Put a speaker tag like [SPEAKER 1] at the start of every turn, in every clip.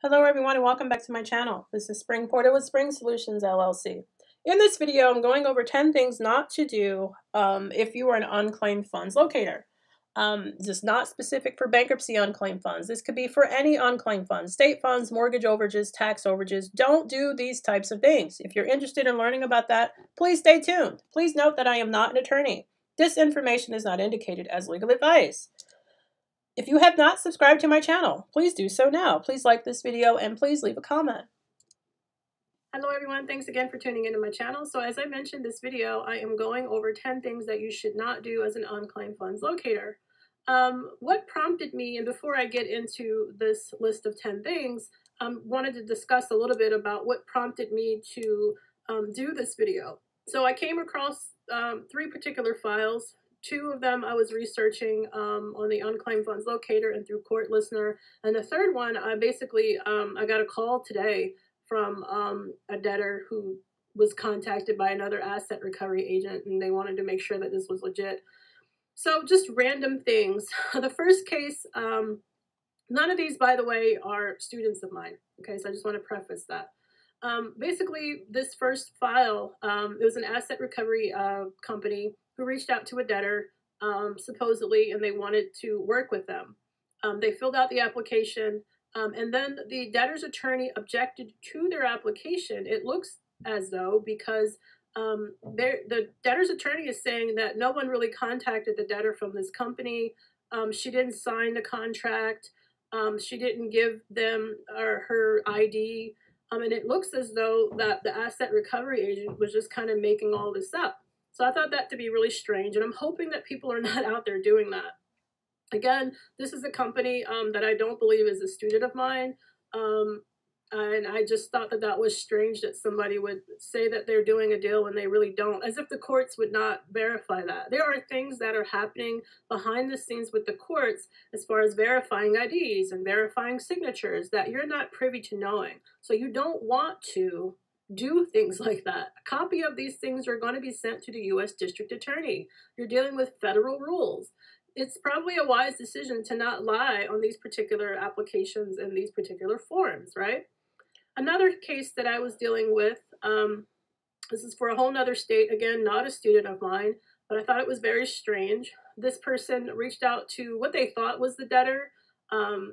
[SPEAKER 1] Hello everyone and welcome back to my channel. This is Spring Porter with Spring Solutions LLC. In this video, I'm going over 10 things not to do if you are an unclaimed funds locator. This is not specific for bankruptcy unclaimed funds. This could be for any unclaimed funds, state funds, mortgage overages, tax overages. Don't do these types of things. If you're interested in learning about that, please stay tuned. Please note that I am not an attorney. This information is not indicated as legal advice. If you have not subscribed to my channel, please do so now. Please like this video and please leave a comment. Hello everyone, thanks again for tuning into my channel. So as I mentioned this video, I am going over 10 things that you should not do as an unclaimed funds locator. What prompted me, and before I get into this list of 10 things, wanted to discuss a little bit about what prompted me to do this video. So I came across 3 particular files. 2 of them I was researching on the Unclaimed Funds Locator and through Court Listener. And the third one, I got a call today from a debtor who was contacted by another asset recovery agent, and they wanted to make sure that this was legit. So just random things. The first case, none of these, by the way, are students of mine. Okay, so I just want to preface that. Basically, this first file, it was an asset recovery company who reached out to a debtor, supposedly, and they wanted to work with them. They filled out the application, and then the debtor's attorney objected to their application. It looks as though because the debtor's attorney is saying that no one really contacted the debtor from this company. She didn't sign the contract. She didn't give them or her ID. And it looks as though that the asset recovery agent was just kind of making all this up. So I thought that to be really strange, and I'm hoping that people are not out there doing that. Again, this is a company that I don't believe is a student of mine, and I just thought that that was strange that somebody would say that they're doing a deal when they really don't, as if the courts would not verify that. There are things that are happening behind the scenes with the courts as far as verifying IDs and verifying signatures that you're not privy to knowing. So you don't want to do things like that. A copy of these things are going to be sent to the U.S. District Attorney. You're dealing with federal rules. It's probably a wise decision to not lie on these particular applications and these particular forms, right? Another case that I was dealing with, this is for a whole nother state, again, not a student of mine, but I thought it was very strange. This person reached out to what they thought was the debtor.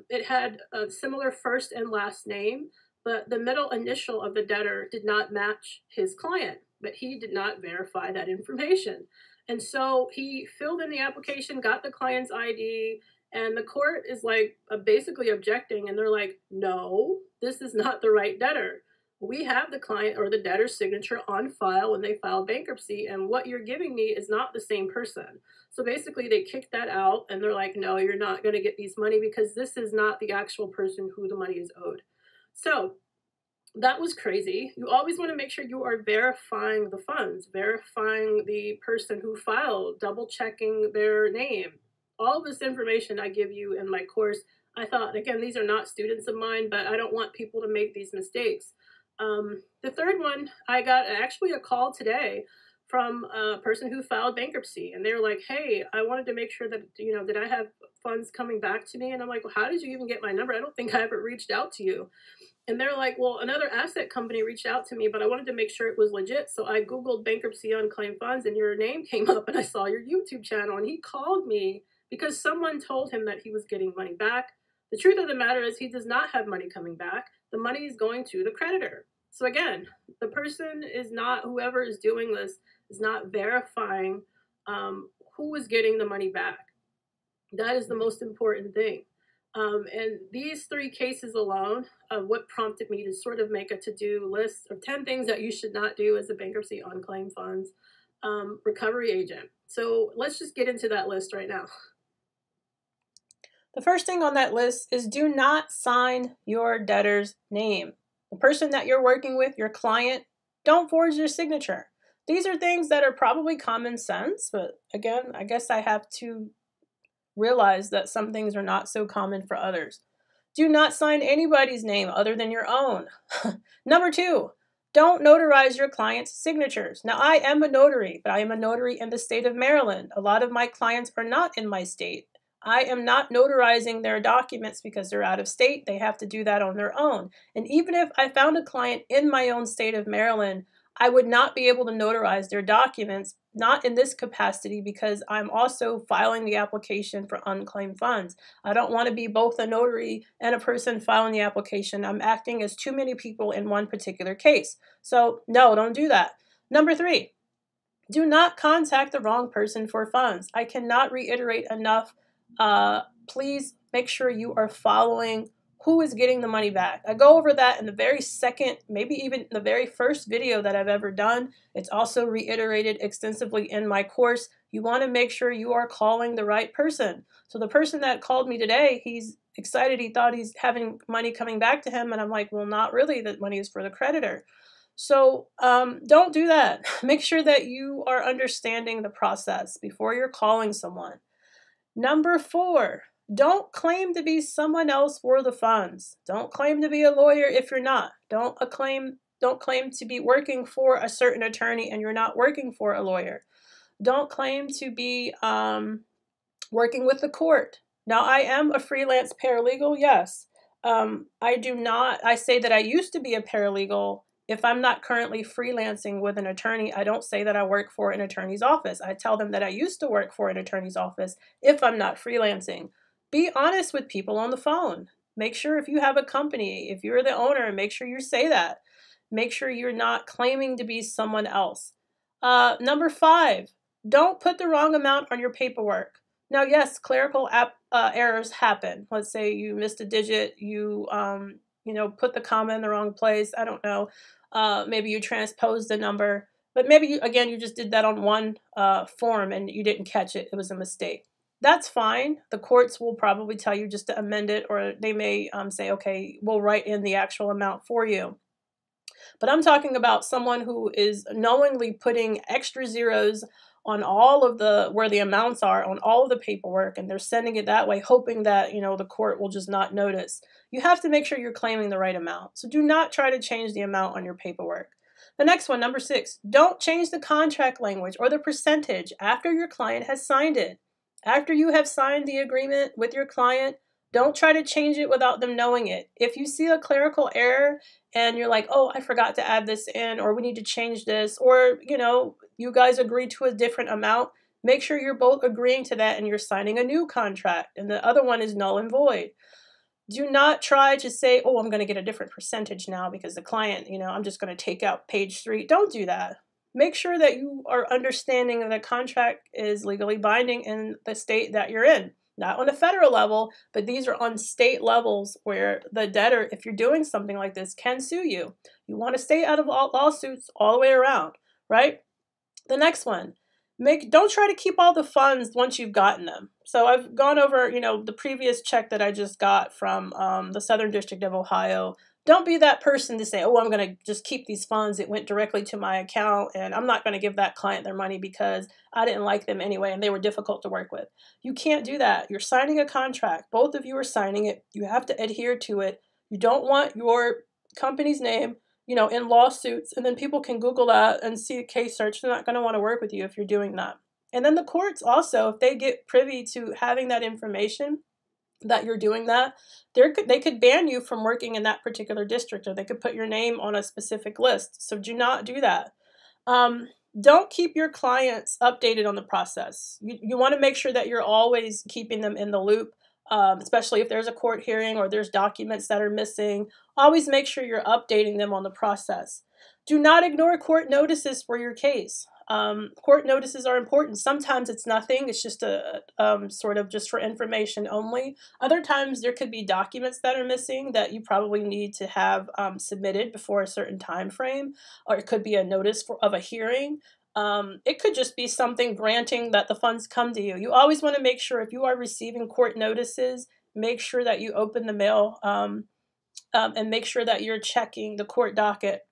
[SPEAKER 1] It had a similar first and last name, but the middle initial of the debtor did not match his client, but he did not verify that information. And so he filled in the application, got the client's ID, and the court is like basically objecting, and they're like, no, this is not the right debtor. We have the client or the debtor's signature on file when they file bankruptcy, and what you're giving me is not the same person. So basically they kicked that out, and they're like, no, you're not going to get these money because this is not the actual person who the money is owed. So that was crazy. You always want to make sure you are verifying the funds, verifying the person who filed, double checking their name. All this information I give you in my course. I thought, again, these are not students of mine, but I don't want people to make these mistakes. The third one, I got actually a call today from a person who filed bankruptcy, and they were like, hey, I wanted to make sure that, did I have funds coming back to me? And I'm like, well, how did you even get my number? I don't think I ever reached out to you. And they're like, well, another asset company reached out to me, but I wanted to make sure it was legit. So I Googled bankruptcy unclaimed funds, and your name came up, and I saw your YouTube channel. And he called me because someone told him that he was getting money back. The truth of the matter is he does not have money coming back. The money is going to the creditor. So again, the person is not, whoever is doing this is not verifying who is getting the money back. That is the most important thing. And these 3 cases alone of what prompted me to sort of make a to-do list of 10 things that you should not do as a bankruptcy unclaimed funds recovery agent. So let's just get into that list right now. The first thing on that list is do not sign your debtor's name. The person that you're working with, your client, don't forge your signature. These are things that are probably common sense, but again, I guess I have to realize that some things are not so common for others. Do not sign anybody's name other than your own. Number 2, don't notarize your client's signatures. Now, I am a notary, but I am a notary in the state of Maryland. A lot of my clients are not in my state I am not notarizing their documents because they're out of state. They have to do that on their own. And even if I found a client in my own state of Maryland, I would not be able to notarize their documents, not in this capacity, because I'm also filing the application for unclaimed funds. I don't want to be both a notary and a person filing the application. I'm acting as too many people in one particular case. So no, don't do that. Number 3, do not contact the wrong person for funds. I cannot reiterate enough. Please make sure you are following who is getting the money back. I go over that in the very second, maybe even the very first video that I've ever done. It's also reiterated extensively in my course. You want to make sure you are calling the right person. So the person that called me today, he's excited. He thought he's having money coming back to him. And I'm like, well, not really. That money is for the creditor. So don't do that. Make sure that you are understanding the process before you're calling someone. Number 4, don't claim to be someone else for the funds. Don't claim to be a lawyer if you're not. Don't claim to be working for a certain attorney and you're not working for a lawyer. Don't claim to be working with the court. Now, I am a freelance paralegal, yes. I say that I used to be a paralegal. If I'm not currently freelancing with an attorney, I don't say that I work for an attorney's office. I tell them that I used to work for an attorney's office if I'm not freelancing. Be honest with people on the phone. Make sure if you have a company, if you're the owner, make sure you say that. Make sure you're not claiming to be someone else. Number 5, don't put the wrong amount on your paperwork. Now, yes, clerical errors happen. Let's say you missed a digit, you put the comma in the wrong place. I don't know. Maybe you transposed the number, but maybe you just did that on one form and you didn't catch it. It was a mistake. That's fine. The courts will probably tell you just to amend it, or they may say, okay, we'll write in the actual amount for you. But I'm talking about someone who is knowingly putting extra zeros on all of where the amounts are on all of the paperwork, and they're sending it that way, hoping that, the court will just not notice. You have to make sure you're claiming the right amount. So do not try to change the amount on your paperwork. The next one, number 6, don't change the contract language or the percentage after your client has signed it. After you have signed the agreement with your client, don't try to change it without them knowing it. If you see a clerical error and you're like, oh, I forgot to add this in, or we need to change this, or, you guys agreed to a different amount, make sure you're both agreeing to that and you're signing a new contract, and the other one is null and void. Do not try to say, oh, I'm going to get a different percentage now because the client, I'm just going to take out page 3. Don't do that. Make sure that you are understanding that the contract is legally binding in the state that you're in. Not on a federal level, but these are on state levels where the debtor, if you're doing something like this, can sue you. You want to stay out of lawsuits all the way around, right? The next one, don't try to keep all the funds once you've gotten them. So I've gone over, the previous check that I just got from the Southern District of Ohio. Don't be that person to say, oh, I'm going to just keep these funds. It went directly to my account, and I'm not going to give that client their money because I didn't like them anyway, and they were difficult to work with. You can't do that. You're signing a contract. Both of you are signing it. You have to adhere to it. You don't want your company's name in lawsuits, and then people can Google that and see a case search. They're not going to want to work with you if you're doing that. And then the courts also, if they get privy to having that information that you're doing that, they could ban you from working in that particular district, or they could put your name on a specific list. So do not do that. Don't keep your clients updated on the process. You want to make sure that you're always keeping them in the loop. Especially if there's a court hearing or there's documents that are missing. Always make sure you're updating them on the process. Do not ignore court notices for your case. Court notices are important. Sometimes it's nothing. It's just a sort of just for information only. Other times there could be documents that are missing that you probably need to have submitted before a certain time frame, or it could be a notice of a hearing. It could just be something granting that the funds come to you. You always want to make sure if you are receiving court notices, make sure that you open the mail and make sure that you're checking the court docket.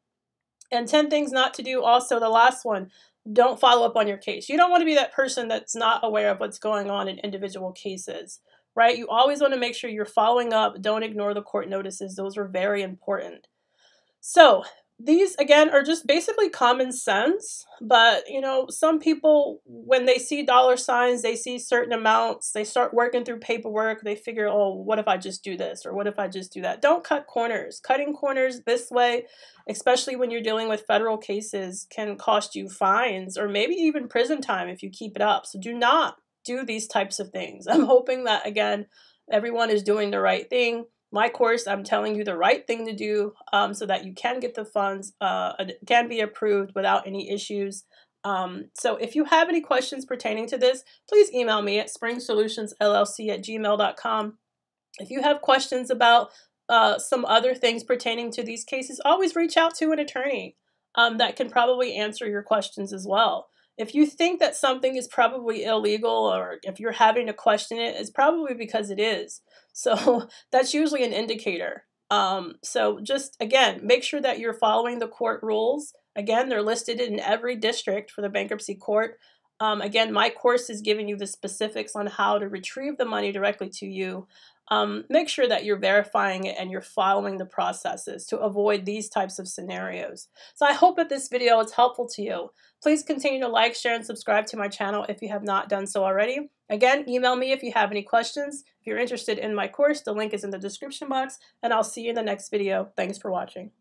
[SPEAKER 1] And 10 things not to do also, the last one, don't follow up on your case. You don't want to be that person that's not aware of what's going on in individual cases, right? You always want to make sure you're following up. Don't ignore the court notices. Those are very important. So these, again, are just basically common sense, but, you know, some people, when they see dollar signs, they see certain amounts, they start working through paperwork, they figure, oh, what if I just do this, or what if I just do that? Don't cut corners. Cutting corners this way, especially when you're dealing with federal cases, can cost you fines or maybe even prison time if you keep it up. So do not do these types of things. I'm hoping that, again, everyone is doing the right thing. My course, I'm telling you the right thing to do so that you can get the funds, can be approved without any issues. So if you have any questions pertaining to this, please email me at springsolutionsllc@gmail.com. If you have questions about some other things pertaining to these cases, always reach out to an attorney that can probably answer your questions as well. If you think that something is probably illegal, or if you're having to question it, it's probably because it is. So that's usually an indicator. So just, again, make sure that you're following the court rules. Again, they're listed in every district for the bankruptcy court. Again, my course is giving you the specifics on how to retrieve the money directly to you. Make sure that you're verifying it and you're following the processes to avoid these types of scenarios. So I hope that this video is helpful to you. Please continue to like, share, and subscribe to my channel if you have not done so already. Again, email me if you have any questions. If you're interested in my course, the link is in the description box, and I'll see you in the next video. Thanks for watching.